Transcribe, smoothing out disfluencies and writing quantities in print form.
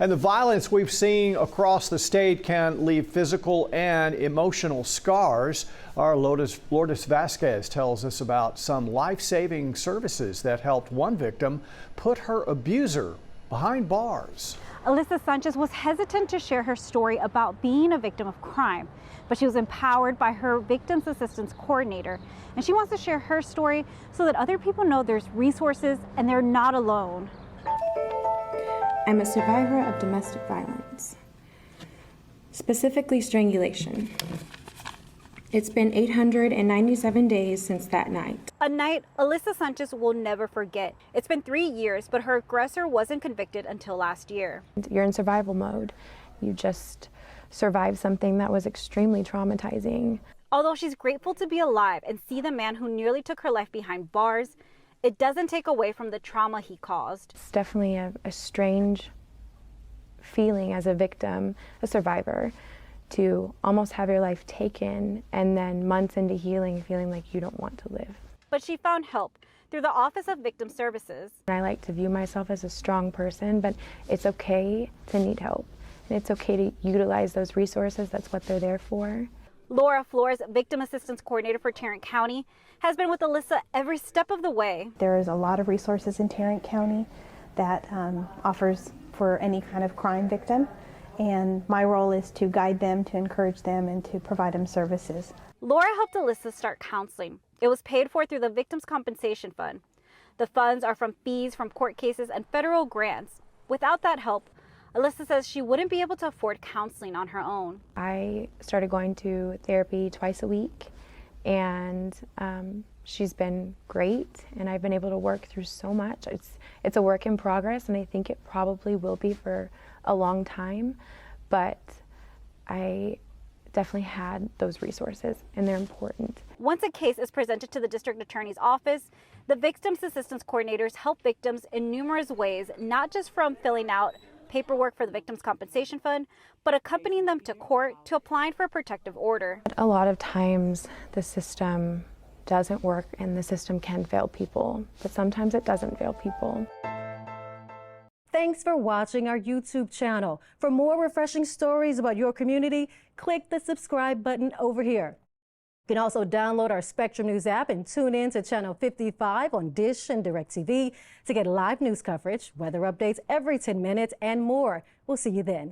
And the violence we've seen across the state can leave physical and emotional scars. Our Lourdes Vasquez tells us about some life-saving services that helped one victim put her abuser behind bars. Alyssa Sanchez was hesitant to share her story about being a victim of crime, but she was empowered by her victims assistance coordinator, and she wants to share her story so that other people know there's resources and they're not alone. I'm a survivor of domestic violence, specifically strangulation. It's been 897 days since that night. A night Alyssa Sanchez will never forget. It's been 3 years, but her aggressor wasn't convicted until last year. You're in survival mode. You just survived something that was extremely traumatizing. Although she's grateful to be alive and see the man who nearly took her life behind bars, it doesn't take away from the trauma he caused. It's definitely a strange feeling as a victim, a survivor, to almost have your life taken and then months into healing feeling like you don't want to live. But she found help through the Office of Victim Services. I like to view myself as a strong person, but it's okay to need help. And it's okay to utilize those resources. That's what they're there for. Laura Flores, Victim Assistance Coordinator for Tarrant County, has been with Alyssa every step of the way. There is a lot of resources in Tarrant County that offers for any kind of crime victim, and my role is to guide them, to encourage them, and to provide them services. Laura helped Alyssa start counseling. It was paid for through the Victims' Compensation Fund. The funds are from fees from court cases and federal grants. Without that help, Alyssa says she wouldn't be able to afford counseling on her own. I started going to therapy twice a week, and she's been great, and I've been able to work through so much. It's a work in progress, and I think it probably will be for a long time, but I definitely had those resources, and they're important. Once a case is presented to the district attorney's office, the Victims Assistance Coordinators help victims in numerous ways, not just from filling out paperwork for the Victims' Compensation Fund, but accompanying them to court to applying for a protective order. A lot of times the system doesn't work and the system can fail people, but sometimes it doesn't fail people. Thanks for watching our YouTube channel. For more refreshing stories about your community, click the subscribe button over here. You can also download our Spectrum News app and tune in to Channel 55 on Dish and DirecTV to get live news coverage, weather updates every 10 minutes, and more. We'll see you then.